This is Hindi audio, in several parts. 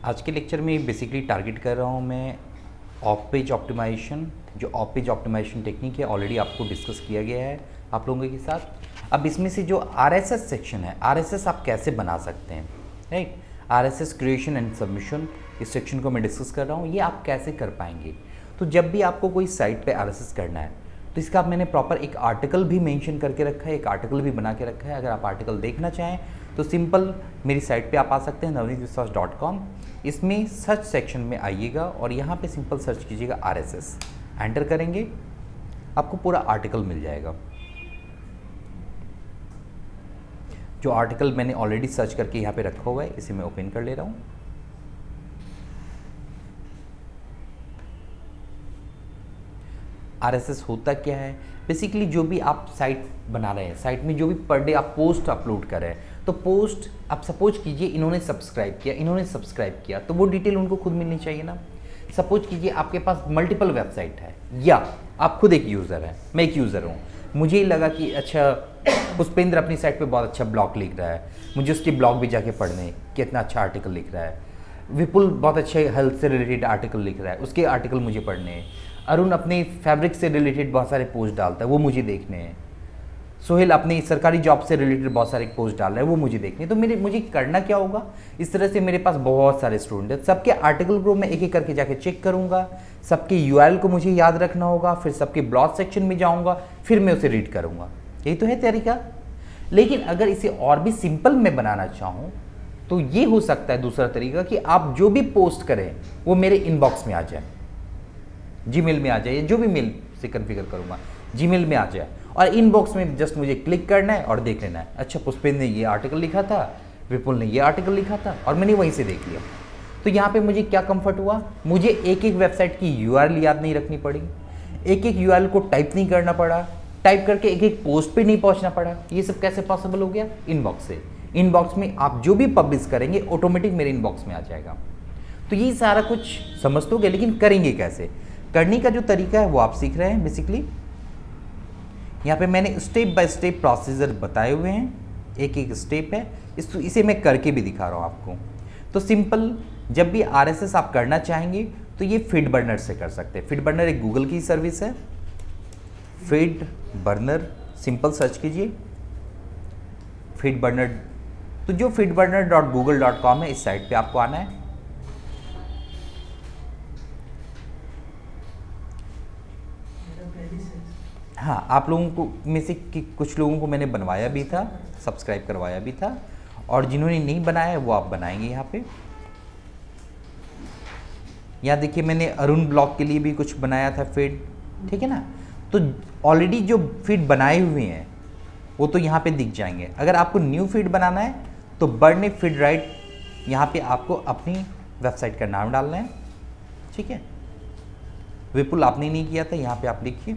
आज के लेक्चर में बेसिकली टारगेट कर रहा हूँ मैं ऑफ पेज ऑप्टिमाइजेशन। जो ऑफ पेज ऑप्टिमाइजेशन टेक्निक है ऑलरेडी आपको डिस्कस किया गया है आप लोगों के साथ। अब इसमें से जो आरएसएस सेक्शन है, आरएसएस आप कैसे बना सकते हैं, right. RSS creation and submission, इस सेक्शन को मैं डिस्कस कर रहा हूँ, ये आप कैसे कर पाएंगे। तो जब भी आपको कोई साइट पे आरएसएस करना है तो इसका मैंने प्रॉपर एक आर्टिकल भी मेंशन करके रखा है, एक आर्टिकल भी बना के रखा है। अगर आप आर्टिकल देखना चाहें तो सिंपल मेरी साइट पे आप आ सकते हैं navneetviswas.com। इसमें सर्च सेक्शन में आइएगा और यहाँ पे सिंपल सर्च कीजिएगा आरएसएस, एंटर करेंगे आपको पूरा आर्टिकल मिल जाएगा। जो आर्टिकल मैंने ऑलरेडी सर्च करके यहाँ पे रखा हुआ है इसे मैं ओपन कर ले रहा हूँ। आरएसएस होता क्या है, बेसिकली जो भी आप साइट बना रहे हैं, साइट में जो भी पर डे आप पोस्ट अपलोड कर रहे हैं, तो पोस्ट आप सपोज कीजिए इन्होंने सब्सक्राइब किया तो वो डिटेल उनको खुद मिलनी चाहिए ना। सपोज कीजिए आपके पास मल्टीपल वेबसाइट है या आप खुद एक यूज़र है, मैं एक यूज़र हूँ, मुझे ही लगा कि अच्छा पुष्पेंद्र अपनी साइट पे बहुत अच्छा ब्लॉग लिख रहा है, मुझे उसके ब्लॉग भी जाके पढ़ने कितना अच्छा आर्टिकल लिख रहा है। विपुल बहुत अच्छे हेल्थ से रिलेटेड आर्टिकल लिख रहा है, उसके आर्टिकल मुझे पढ़ने हैं। अरुण अपने फैब्रिक से रिलेटेड बहुत सारे पोस्ट डालता है, वो मुझे देखने हैं। सोहेल अपनी सरकारी जॉब से रिलेटेड बहुत सारे पोस्ट डाल रहा है, वो मुझे देखने हैं। तो मुझे करना क्या होगा, इस तरह से मेरे पास बहुत सारे स्टूडेंट हैं, सबके आर्टिकल को मैं एक एक करके जाके चेक करूंगा, सबके यूआरएल को मुझे याद रखना होगा, फिर सबके ब्लॉग सेक्शन में जाऊंगा, फिर मैं उसे रीड करूंगा। यही तो है तरीका। लेकिन अगर इसे और भी सिंपल में बनाना चाहूँ तो ये हो सकता है दूसरा तरीका कि आप जो भी पोस्ट करें वो मेरे इनबॉक्स में आ जाए, जीमेल में आ जाए, जो भी मेल से कॉन्फ़िगर करूंगा जीमेल में आ जाए, और इनबॉक्स में जस्ट मुझे क्लिक करना है और देख लेना है, अच्छा पुष्पेंद्र ने ये आर्टिकल लिखा था, विपुल ने ये आर्टिकल लिखा था, और मैंने वहीं से देख लिया। तो यहाँ पे मुझे क्या कंफर्ट हुआ, मुझे एक एक वेबसाइट की यूआरएल याद नहीं रखनी पड़ी, एक एक यूआरएल को टाइप नहीं करना पड़ा, टाइप करके एक एक पोस्ट पे नहीं पहुँचना पड़ा। ये सब कैसे पॉसिबल हो गया, इनबॉक्स से। इनबॉक्स में आप जो भी पब्लिश करेंगे ऑटोमेटिक मेरे इनबॉक्स में आ जाएगा। तो ये सारा कुछ समझ तो गए, लेकिन करेंगे कैसे, करने का जो तरीका है वो आप सीख रहे हैं। बेसिकली यहाँ पे मैंने स्टेप बाय स्टेप प्रोसीजर बताए हुए हैं, एक एक स्टेप है, इसे मैं करके भी दिखा रहा हूँ आपको। तो सिंपल, जब भी आरएसएस आप करना चाहेंगे तो ये फीड बर्नर से कर सकते हैं। फीड बर्नर एक गूगल की सर्विस है, फीड बर्नर, सिंपल सर्च कीजिए फीड बर्नर। तो जो feedburner.google.com है, इस साइट पे आपको आना है। हाँ, आप लोगों को में से कुछ लोगों को मैंने बनवाया भी था, सब्सक्राइब करवाया भी था, और जिन्होंने नहीं बनाया है वो आप बनाएंगे यहाँ पे। यहाँ देखिए मैंने अरुण ब्लॉग के लिए भी कुछ बनाया था फीड, ठीक है ना। तो ऑलरेडी जो फीड बनाए हुए हैं वो तो यहाँ पे दिख जाएंगे। अगर आपको न्यू फीड बनाना है तो बर्न फीड राइट, यहाँ पे आपको अपनी वेबसाइट का नाम डालना है, ठीक है। विपुल आपने नहीं किया था, यहाँ पे आप लिखिए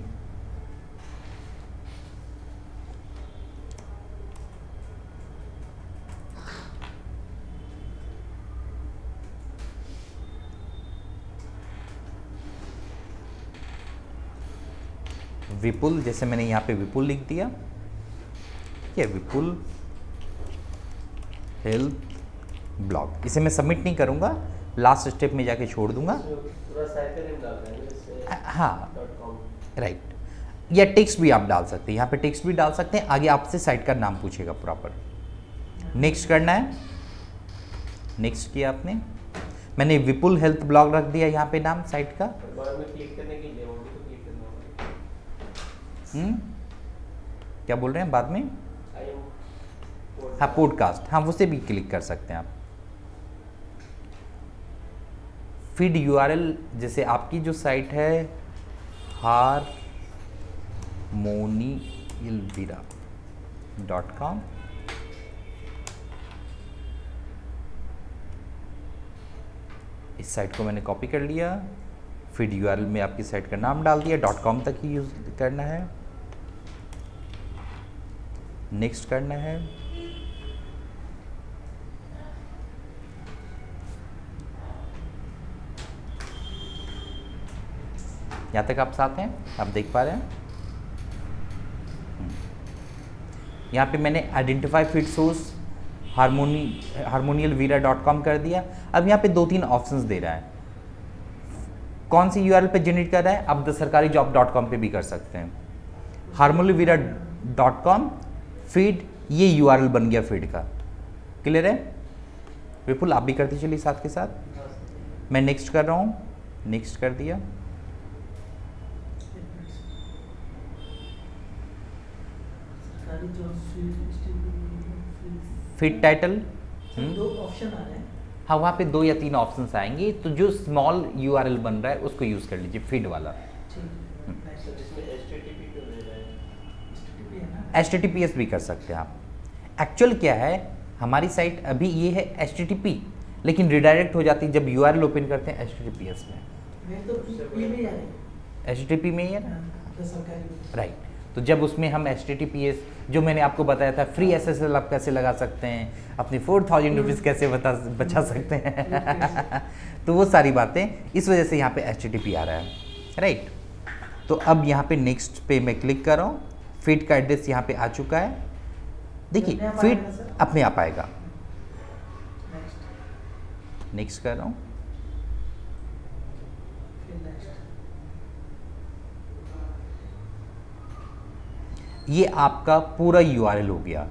विपुल, जैसे मैंने यहाँ पे विपुल लिख दिया, ठीक है, विपुल हेल्थ ब्लॉग। इसे मैं सबमिट नहीं करूँगा, लास्ट स्टेप में जाके छोड़ दूंगा। हाँ राइट, या टेक्स्ट भी आप डाल सकते हैं, यहाँ पे टेक्स्ट भी डाल सकते हैं, आगे आपसे साइट का नाम पूछेगा प्रॉपर। नेक्स्ट करना है, नेक्स्ट किया आपने, मैंने विपुल हेल्थ ब्लॉग रख दिया यहाँ पे नाम साइट का। क्या बोल रहे हैं बाद में, हाँ पॉडकास्ट, हाँ उसे भी क्लिक कर सकते हैं आप। फीड यूआरएल, जैसे आपकी जो साइट है harmonyelvira.com, इस साइट को मैंने कॉपी कर लिया, फीड यूआरएल में आपकी साइट का नाम डाल दिया, .com तक ही यूज करना है। नेक्स्ट करना है, यहाँ तक आप साथ हैं, आप देख पा रहे हैं। यहाँ पे मैंने आइडेंटिफाई फीड सोर्स harmonialvira.com कर दिया। अब यहाँ पे 2-3 ऑप्शंस दे रहा है, कौन सी यूआरएल पे जनरेट कर रहा है, आप thesarkarijob.com पे भी कर सकते हैं। harmonialvira.com फीड, ये यूआरएल बन गया फीड का। क्लियर है विपुल? आप भी करते चलिए साथ के साथ। मैं नेक्स्ट कर रहा हूँ, नेक्स्ट कर दिया। फीड टाइटल, दो ऑप्शन आ रहे हैं। हाँ वहाँ पे 2 या 3 ऑप्शंस आएंगे, तो जो स्मॉल यूआरएल बन रहा है उसको यूज़ कर लीजिए, फीड वाला। HTTPS भी कर सकते हैं आप। एक्चुअल क्या है, हमारी साइट अभी ये है HTTP, लेकिन रिडायरेक्ट हो जाती है जब यूआरएल ओपन करते हैं HTTPS में। HTTP में ही है ना, राइट। तो जब उसमें हम HTTPS, जो मैंने आपको बताया था फ्री SSL आप कैसे लगा सकते हैं, अपनी 4000 रुपीज़ कैसे बचा सकते हैं तो वो सारी बातें, इस वजह से यहाँ पे HTTP आ रहा है, राइट। तो अब यहाँ पे नेक्स्ट पे मैं क्लिक कर रहा हूँ, फीड का एड्रेस यहाँ पे आ चुका है। देखिए फीड अपने आप आएगा। नेक्स्ट कर रहा हूँ, ये आपका पूरा यूआरएल हो गया,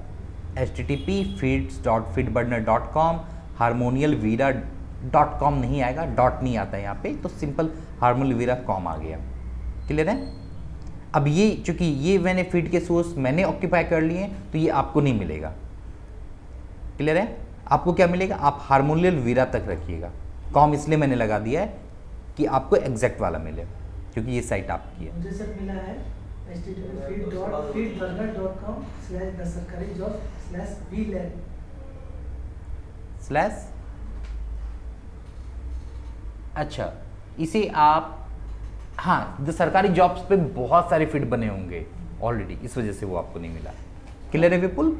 http feeds.feedburner.com। harmonialvira.com नहीं आएगा, डॉट नहीं आता है यहाँ पे, तो सिंपल harmonialvira.com आ गया। क्लियर है? अब ये चूंकि ये मैंने फीड के सोर्स मैंने ऑक्यूपाई कर लिए हैं, तो ये आपको नहीं मिलेगा। क्लियर है? आपको क्या मिलेगा, आप harmonialvira तक रखिएगा। कॉम इसलिए मैंने लगा दिया है कि आपको एग्जैक्ट वाला मिले, क्योंकि ये साइट आपकी है। मुझे सर मिला है http://feedburner.com/thesarkarijob/vlan। अच्छा, इसे आप, हाँ द सरकारी जॉब्स पे बहुत सारे फीड बने होंगे ऑलरेडी, इस वजह से वो आपको नहीं मिला। क्लियर है विपुल?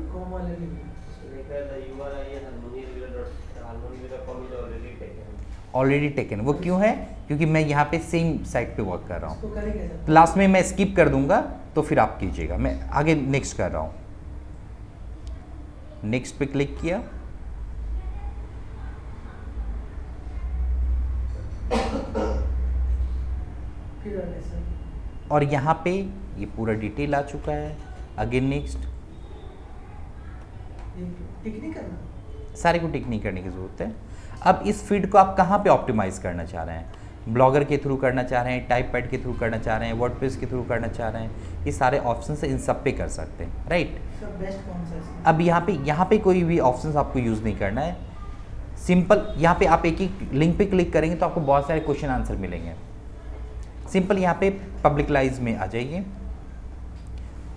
ऑलरेडी टेकन, वो क्यों है? क्योंकि मैं यहाँ पे सेम साइट पे वर्क कर रहा हूँ, तो लास्ट में मैं स्किप कर दूंगा, तो फिर आप कीजिएगा। मैं आगे नेक्स्ट कर रहा हूँ, नेक्स्ट पे क्लिक किया, और यहाँ पे ये पूरा डिटेल आ चुका है। अगेन नेक्स्ट, टिक नहीं करना, सारे को टिक नहीं करने की ज़रूरत है। अब इस फीड को आप कहाँ पे ऑप्टिमाइज़ करना चाह रहे हैं? ब्लॉगर के थ्रू करना चाह रहे हैं, टाइपपैड के थ्रू करना चाह रहे हैं, वर्डप्रेस के थ्रू करना चाह रहे हैं, ये सारे ऑप्शन से इन सब पे कर सकते हैं, राइट। बेस्ट कौन सा है? अब यहाँ पे कोई भी ऑप्शन आपको यूज़ नहीं करना है। सिंपल यहाँ पे आप एक ही लिंक पे क्लिक करेंगे तो आपको बहुत सारे क्वेश्चन आंसर मिलेंगे। सिंपल यहाँ पे पब्लिकलाइज में आ जाइए,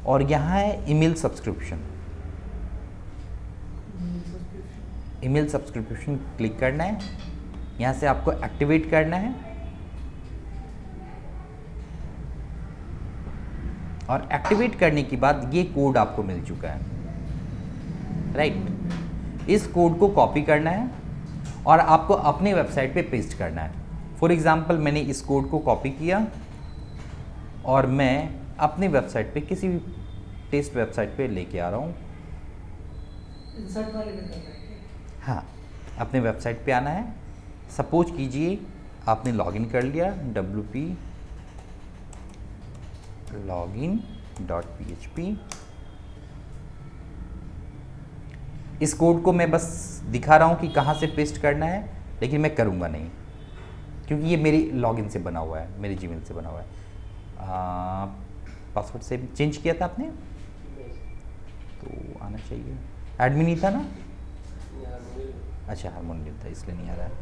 और यहाँ है email subscription. Email subscription click करना है, यहाँ से आपको एक्टिवेट करना है, और एक्टिवेट करने के बाद ये कोड आपको मिल चुका है, राइट। इस कोड को कॉपी करना है और आपको अपने वेबसाइट पे पेस्ट करना है। फॉर एग्जांपल मैंने इस कोड को कॉपी किया और मैं अपने वेबसाइट पे, किसी भी टेस्ट वेबसाइट पे लेके आ रहा हूँ। इंसर्ट वाले में करना है। हाँ, अपने वेबसाइट पे आना है। सपोज कीजिए आपने लॉगिन कर लिया, wp login.php। इस कोड को मैं बस दिखा रहा हूँ कि कहाँ से पेस्ट करना है, लेकिन मैं करूँगा नहीं, क्योंकि ये मेरी लॉगिन से बना हुआ है, मेरे जीमेल से बना हुआ है। पासवर्ड से चेंज किया था आपने, तो आना चाहिए। एडमिन ही था ना? अच्छा, हारमोनियम था, इसलिए नहीं आ रहा है।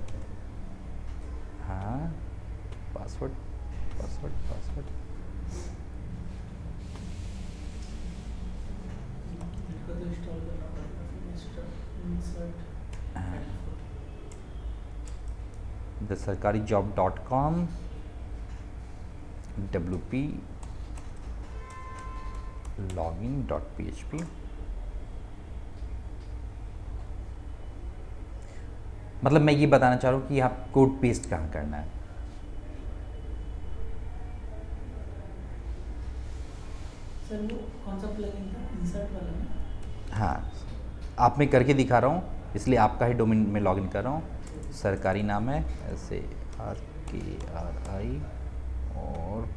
हाँ, पासवर्ड पासवर्ड पासवर्ड तो इंस्टॉल करना पड़ेगा, इंसर्ट thesarkarijob.com wp login.php। मतलब मैं ये बताना चाह रहा हूँ कि आप कोड पेस्ट कहाँ करना है। सर वो कौन सा प्लगइन था, इंसर्ट वाला ना? हाँ, आप मैं करके दिखा रहा हूँ, इसलिए आपका ही डोमेन में लॉगिन कर रहा हूँ। सरकारी नाम है SARKRI और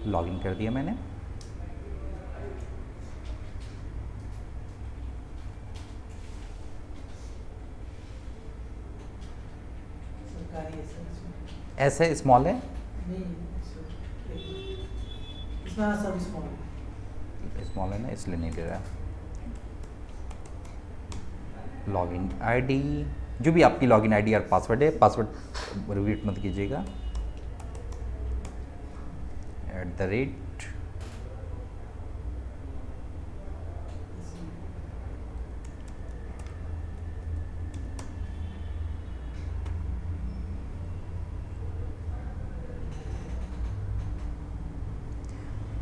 लॉगिन कर दिया मैंने। सरकारी है सर इसमें। ऐसे स्मॉल है, नहीं सर, इसमें हाँ सब स्मॉल है। स्मॉल है ना, इसलिए नहीं दे रहा। लॉगिन आईडी, जो भी आपकी लॉगिन आईडी और पासवर्ड है, पासवर्ड रिपीट मत कीजिएगा। @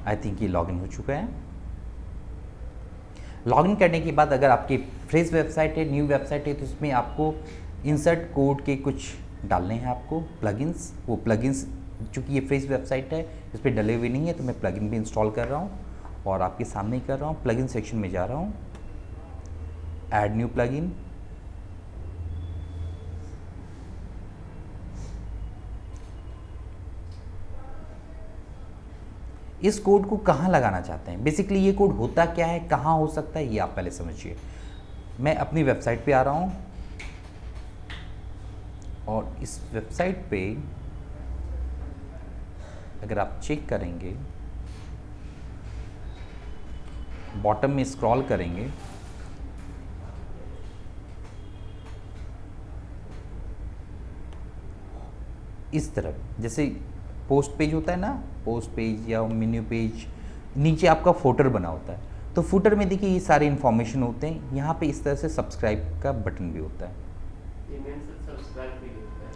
आई थिंक ये लॉगिन हो चुका है। लॉगिन करने के बाद अगर आपकी फ्रेश वेबसाइट है, न्यू वेबसाइट है, तो इसमें आपको इंसर्ट कोड के कुछ डालने हैं आपको प्लगइन्स। वो प्लगइन्स चूँकि ये फ्रेश वेबसाइट है, इस पर डले हुए नहीं है, तो मैं प्लगइन भी इंस्टॉल कर रहा हूँ और आपके सामने ही कर रहा हूँ। प्लगइन सेक्शन में जा रहा हूँ, ऐड न्यू प्लगइन। इस कोड को कहाँ लगाना चाहते हैं, बेसिकली ये कोड होता क्या है, कहाँ हो सकता है, ये आप पहले समझिए। मैं अपनी वेबसाइट पे आ रहा हूँ और इस वेबसाइट पे अगर आप चेक करेंगे, बॉटम में स्क्रॉल करेंगे, इस तरफ जैसे पोस्ट पेज होता है ना, पोस्ट पेज या मेन्यू पेज, नीचे आपका फुटर बना होता है। तो फुटर में देखिए ये सारे इन्फॉर्मेशन होते हैं। यहाँ पे इस तरह से सब्सक्राइब का बटन भी होता है,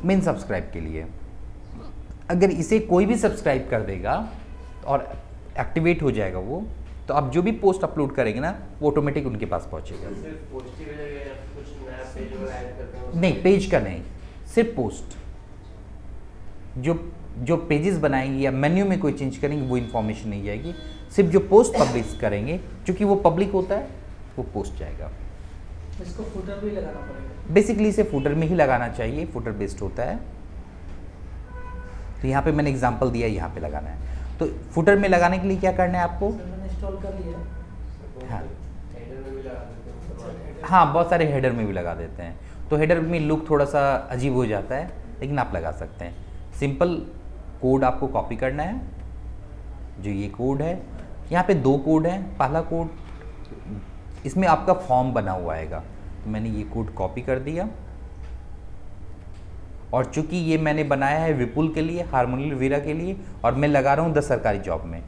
मेन सब्सक्राइब के लिए। अगर इसे कोई भी सब्सक्राइब कर देगा और एक्टिवेट हो जाएगा वो, तो आप जो भी पोस्ट अपलोड करेंगे ना, वो ऑटोमेटिक उनके पास पहुँचेगा। नहीं, पेज का नहीं, सिर्फ पोस्ट। जो पेजेस बनाएंगे या मेन्यू में कोई चेंज करेंगे, वो इन्फॉर्मेशन नहीं जाएगी। सिर्फ जो पोस्ट पब्लिश करेंगे, क्योंकि वो पब्लिक होता है, वो पोस्ट जाएगा। इसको फुटर भी लगाना पड़ेगा। बेसिकली इसे फुटर में ही लगाना चाहिए, फुटर बेस्ड होता है। तो यहाँ पे मैंने एग्जांपल दिया, यहाँ पे लगाना है। तो फुटर में लगाने के लिए क्या करना है आपको? सर मैंने इंस्टॉल कर लिया है। हाँ हाँ, बहुत सारे हेडर में भी लगा देते हैं, तो हेडर में लुक थोड़ा सा अजीब हो जाता है, लेकिन आप लगा सकते हैं। सिंपल कोड आपको कॉपी करना है, जो ये कोड है। यहाँ पे 2 कोड हैं। पहला कोड, इसमें आपका फॉर्म बना हुआ आएगा, तो मैंने ये कोड कॉपी कर दिया। और चूंकि ये मैंने बनाया है विपुल के लिए, हार्मोनी वीरा के लिए, और मैं लगा रहा हूँ 10 सरकारी जॉब में,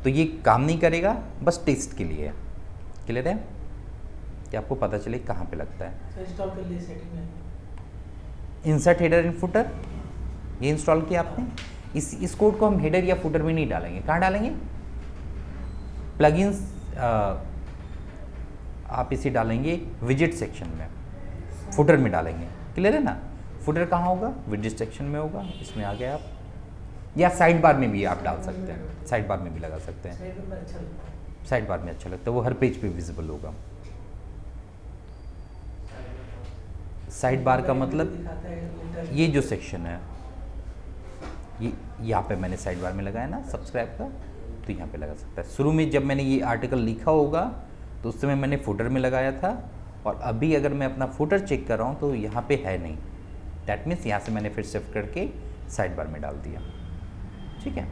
तो ये काम नहीं करेगा, बस टेस्ट के लिए है। क्लियर है कि आपको पता चले कहाँ पे लगता है। सर इंस्टॉल कर लिया सेटिंग में। इंसर्ट हेडर इन फुटर, ये इंस्टॉल किया आपने। इस कोड को हम हेडर या फुटर में नहीं डालेंगे। कहाँ डालेंगे? प्लगइन्स, आप इसे डालेंगे विजेट सेक्शन में, फुटर में डालेंगे। क्लियर है ना? फुटर कहाँ होगा? विजेट सेक्शन में होगा। इसमें आ गए आप, या साइड बार में भी आप डाल सकते हैं, साइड बार में भी लगा सकते हैं। साइड में अच्छा लगता है। साइड बार में अच्छा लगता है, वो हर पेज पे विजिबल होगा। साइड बार का मतलब दिखाता है लेटर। ये जो सेक्शन है, ये यहाँ पे मैंने साइड बार में लगाया ना सब्सक्राइब का, तो यहाँ पे लगा सकता है। शुरू में जब मैंने ये आर्टिकल लिखा होगा, तो उस समय मैंने फुटर में लगाया था, और अभी अगर मैं अपना फुटर चेक कर रहा हूँ तो यहाँ पे है नहीं। दैट मीन्स यहाँ से मैंने फिर शिफ्ट करके साइड बार में डाल दिया। ठीक है,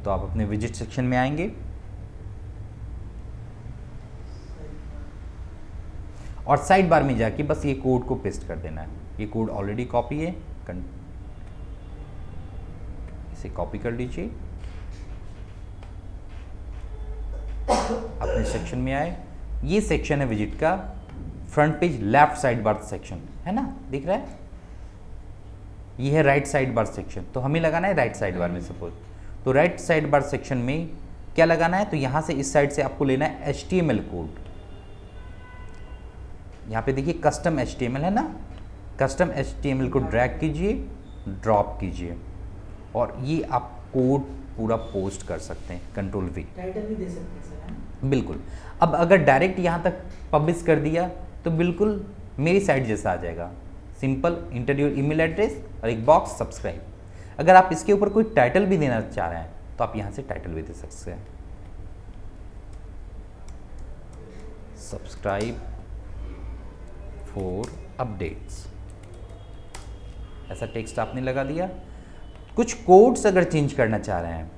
तो आप अपने विजिट सेक्शन में आएंगे और साइड बार में जाके बस ये कोड को पेस्ट कर देना है। ये कोड ऑलरेडी कॉपी है, इसे कॉपी कर लीजिए, अपने सेक्शन में आए। ये सेक्शन है विजिट का, front page left side bar section है ना, दिख रहा है? ये है राइट साइड बार सेक्शन, तो हमें लगाना है राइट साइड बार में। सपोज तो राइट साइड बार सेक्शन में क्या लगाना है, तो यहाँ से इस साइड से आपको लेना है HTML कोड। यहाँ पे देखिए कस्टम HTML है ना, कस्टम HTML को ड्रैग कीजिए, ड्रॉप कीजिए और ये आप कोड पूरा पोस्ट कर सकते हैं, कंट्रोल V। टाइटल भी दे सकते हैं सर, हैं? बिल्कुल। अब अगर डायरेक्ट यहाँ तक पब्लिश कर दिया तो बिल्कुल मेरी साइट जैसा आ जाएगा, simple, inter your email address और एक बॉक्स सब्सक्राइब। अगर आप इसके ऊपर कोई टाइटल भी देना चाह रहे हैं तो आप यहाँ से टाइटल भी दे सकते हैं, सब्सक्राइब फॉर अपडेट्स, ऐसा टेक्स्ट आपने लगा दिया। कुछ कोड्स अगर चेंज करना चाह रहे हैं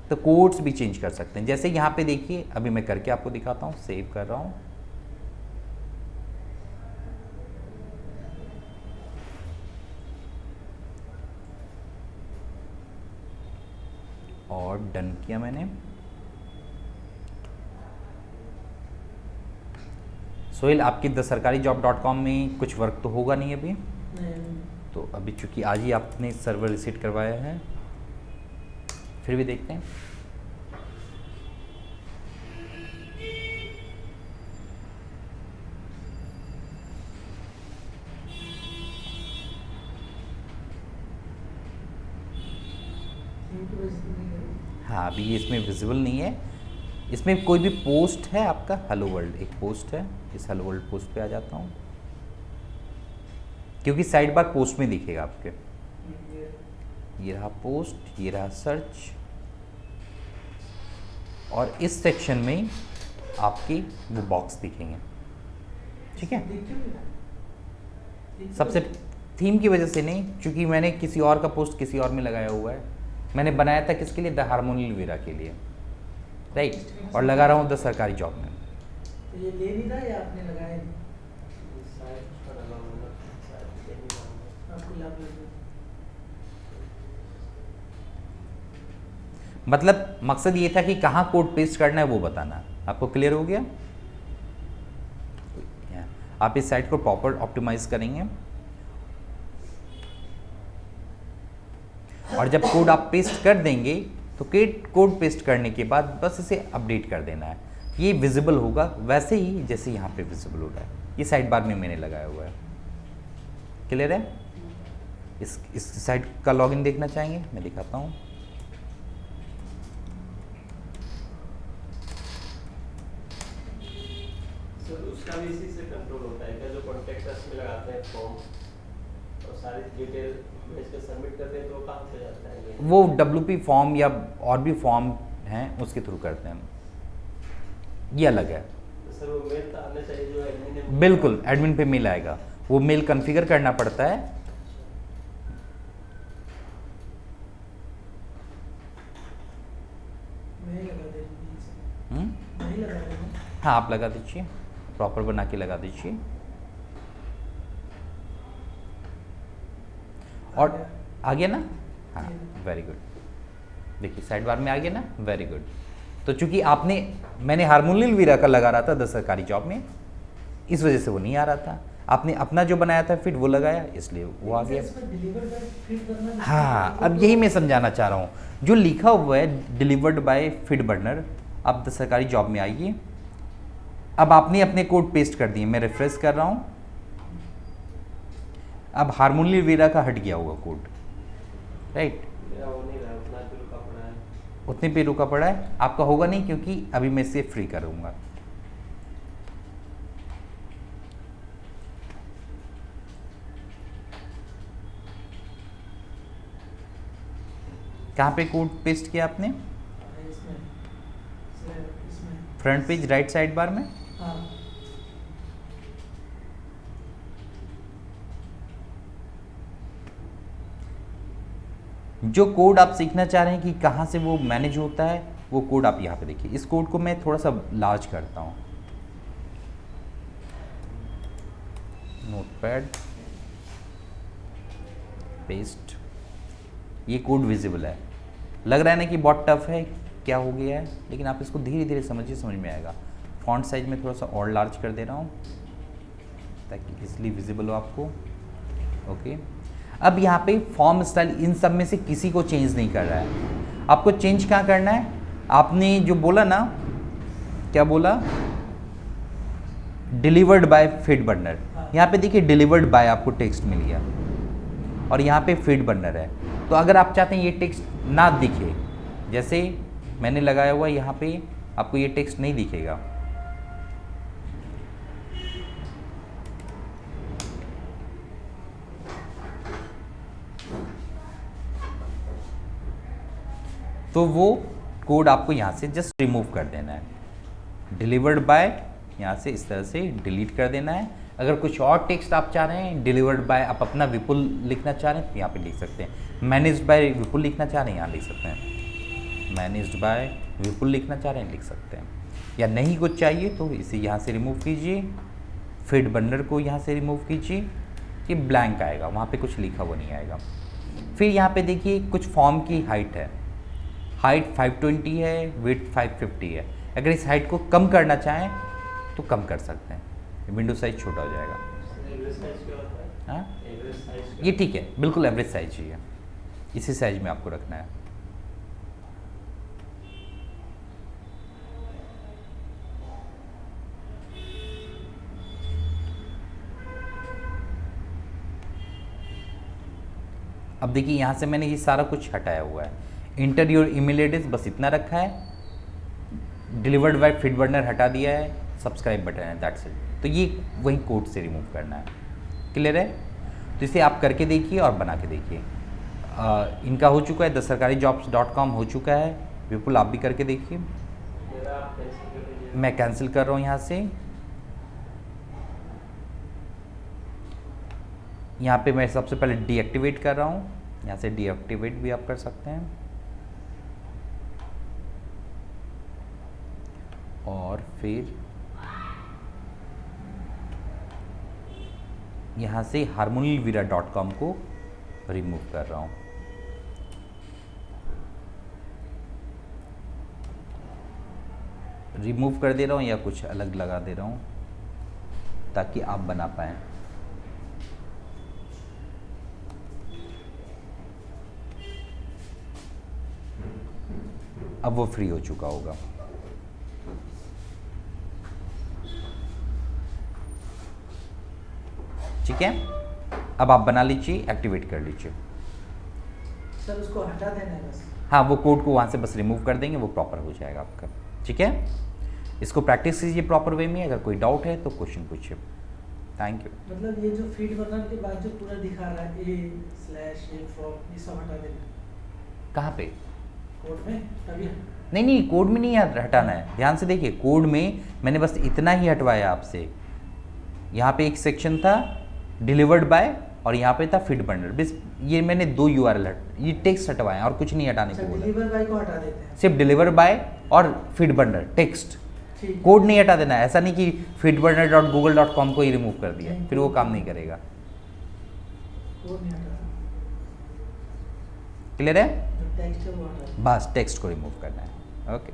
तो कोड्स भी चेंज कर सकते हैं, जैसे यहाँ पे देखिए, अभी मैं करके आपको दिखाता हूँ, सेव कर रहा हूँ। और डन किया मैंने। सोहेल, आपकी thesarkarijob.com में कुछ वर्क तो होगा नहीं अभी? नहीं, तो अभी चूंकि आज ही आपने सर्वर रिसेट करवाया है, फिर भी देखते हैं। थीम की वजह से नहीं है। हाँ, अभी ये इसमें विजिबल नहीं है। इसमें कोई भी पोस्ट है आपका, हेलो वर्ल्ड एक पोस्ट है, इस हेलो वर्ल्ड पोस्ट पे आ जाता हूँ, क्योंकि साइड बार पोस्ट में दिखेगा आपके। ये रहा पोस्ट, ये रहा सर्च, और इस सेक्शन में आपकी वो बॉक्स दिखेंगे, ठीक है। दिख क्यों नहीं रहा? दिख सबसे थीम की वजह से नहीं, क्योंकि मैंने किसी और का पोस्ट किसी और में लगाया हुआ है। मैंने बनाया था किसके लिए, द हारमोनियल वीरा के लिए, राइट, और लगा रहा हूँ द सरकारी जॉब में। तो ये ले नहीं रहा या आपने लगाया नहीं? आपको लाभ लग रहा है। मतलब मकसद ये था कि कहाँ कोड पेस्ट करना है वो बताना। आपको क्लियर हो गया? आप इस साइट को प्रॉपर ऑप्टिमाइज करेंगे और जब कोड आप पेस्ट कर देंगे तो कोड पेस्ट करने के बाद बस इसे अपडेट कर देना है। ये विजिबल होगा वैसे ही जैसे यहाँ पे विजिबल हो रहा है। ये साइड बार में मैंने लगाया हुआ है। क्लियर है? इस साइट का लॉगिन देखना चाहेंगे? मैं दिखाता हूँ। सर उसका भी इसी से कंट्रोल होता है क्या, जो कॉन्टेक्ट अस में लगाते हैं फॉर्म और सारी डिटेल भेज के सबमिट करते हैं, तो वो कहाँ से जाता है? वो WP फॉर्म या और भी फॉर्म हैं उसके थ्रू करते हैं, ये अलग है। तो सर वो मेल तो आना चाहिए जो एडमिन ने। बिल्कुल, एडमिन पे मेल आएगा, वो मेल कॉन्फ़िगर करना पड़ता है। मैं ही लगा दे रही हूँ। मैं ही लगा दे रहा हूँ। हाँ, आप लगा दीजिए, प्रॉपर बना के लगा दीजिए। और आ गया ना? हाँ, वेरी गुड। देखिए साइड बार में आ गया ना, वेरी गुड। तो चूंकि मैंने हारमोनियल वीरा का लगा रहा था द सरकारी जॉब में, इस वजह से वो नहीं आ रहा था। आपने अपना जो बनाया था फिट वो लगाया, इसलिए वो आ गया। इसमें डिलीवर बाय फिट करना भी हाँ, अब यही मैं समझाना चाह रहा हूँ। जो लिखा हुआ है डिलीवर्ड बाय फीड बर्नर, आप द सरकारी जॉब में आइए। अब आपने अपने कोड पेस्ट कर दिए, मैं रिफ्रेश कर रहा हूँ। अब हारमोनियल वीरा का हट गया होगा कोड, राइट। मेरा वो नहीं रहा, उतना तो रुका पड़ा है। उतने पे रुका पड़ा है, आपका होगा नहीं क्योंकि अभी मैं इसे फ्री करूँगा। कहाँ पे कोड पेस्ट किया आपने? इसमें इसमें front page right side bar में। हाँ जो कोड आप सीखना चाह रहे हैं कि कहाँ से वो मैनेज होता है, वो कोड आप यहाँ पे देखिए। इस कोड को मैं थोड़ा सा लार्ज करता हूँ, नोटपैड, पेस्ट। ये कोड विजिबल है। लग रहा है ना कि बहुत टफ है, क्या हो गया है, लेकिन आप इसको धीरे धीरे समझिए, समझ में आएगा। फॉन्ट साइज में थोड़ा सा और लार्ज कर दे रहा हूँ ताकि इसलिए विजिबल हो आपको। ओके, अब यहाँ पे फॉर्म स्टाइल इन सब में से किसी को चेंज नहीं कर रहा है। आपको चेंज कहाँ करना है? आपने जो बोला ना, क्या बोला, डिलीवर्ड बाय फीड बर्नर, यहाँ पे देखिए डिलीवर्ड बाय आपको टेक्स्ट मिल गया और यहाँ पे फीड बर्नर है। तो अगर आप चाहते हैं ये टेक्स्ट ना दिखे, जैसे मैंने लगाया हुआ यहाँ पे आपको ये टेक्स्ट नहीं दिखेगा, तो वो कोड आपको यहाँ से जस्ट रिमूव कर देना है। डिलीवर्ड बाय यहाँ से इस तरह से डिलीट कर देना है। अगर कुछ और टेक्स्ट आप चाह रहे हैं, डिलीवर्ड बाय आप अपना विपुल लिखना चाह रहे हैं तो यहाँ पे लिख सकते हैं। मैनेज्ड बाय विपुल लिखना चाह रहे हैं, यहाँ लिख सकते हैं। मैनेज्ड बाय विपुल लिखना चाह रहे हैं, लिख सकते हैं। या नहीं कुछ चाहिए तो इसे यहाँ से रिमूव कीजिए, फीड बर्नर को यहाँ से रिमूव कीजिए, ये ब्लैंक आएगा, वहाँ पे कुछ लिखा हुआ नहीं आएगा। फिर यहाँ पे देखिए कुछ फॉर्म की हाइट है, हाइट 520 है, विड्थ 550 है। अगर इस हाइट को कम करना चाहें तो कम कर सकते हैं, विंडो साइज छोटा हो जाएगा। एवरेज साइज क्या होता है? हाँ, एवरेज साइज क्या ये ठीक है, बिल्कुल एवरेज साइज ही है, इसी साइज में आपको रखना है। अब देखिए यहाँ से मैंने ये सारा कुछ हटाया हुआ है। Inter your email address bus इतना रखा है, डिलीवर्ड बाय फीड बर्नर हटा दिया है, सब्सक्राइब बटन है, दैट्स इट। तो ये वही कोड से रिमूव करना है। क्लियर है? तो इसे आप करके देखिए और बना के देखिए। इनका हो चुका है, theSarkarijobs.com हो चुका है। विपुल आप भी करके देखिए। मेरा आप कैंसिल कर दीजिए। मैं कैंसिल कर रहा हूँ यहाँ से। यहाँ पे मैं सबसे पहले डीएक्टिवेट कर रहा हूँ, यहाँ से डीएक्टिवेट भी आप कर सकते हैं। और फिर यहाँ से harmonilvira.com को रिमूव कर रहा हूँ। रिमूव कर दे रहा हूँ या कुछ अलग लगा दे रहा हूँ ताकि आप बना पाएँ। अब वो फ्री हो चुका होगा। ठीक है, अब आप बना लीजिए, एक्टिवेट कर लीजिए। सर उसको हटा देना है बस। हाँ, वो कोड को वहाँ से बस रिमूव कर देंगे, वो प्रॉपर हो जाएगा आपका। ठीक है, इसको प्रैक्टिस कीजिए प्रॉपर वे में। अगर कोई डाउट है तो क्वेश्चन पूछिए। Thank you. मतलब ये जो फीड बर्नर के बाद जो पूरा दिखा रहा है A/A फ्रॉम, ये सब हटा देना कहाँ पे? कोड में तभी। नहीं, कोड में नहीं हटाना है। ध्यान से देखिए, कोड में मैंने बस इतना ही हटवाया आपसे। यहाँ पे एक सेक्शन था डिलीवर्ड बाय और यहाँ पे था फीड बर्नर, बस ये मैंने 2 URL ये टेक्स्ट हटवाए और कुछ नहीं हटाने को बोला। डिलीवर बाय को हटा देते हैं, सिर्फ डिलीवर बाय और फीड बर्नर टेक्स्ट, ठीक। कोड नहीं हटा देना है। ऐसा नहीं कि feedburner.google.com को ही रिमूव कर दिया, फिर वो काम नहीं करेगा। कोड नहीं हटा, क्लियर है? जो टेक्स्ट है वो हटा। बस टेक्स्ट को रिमूव करना है। ओके।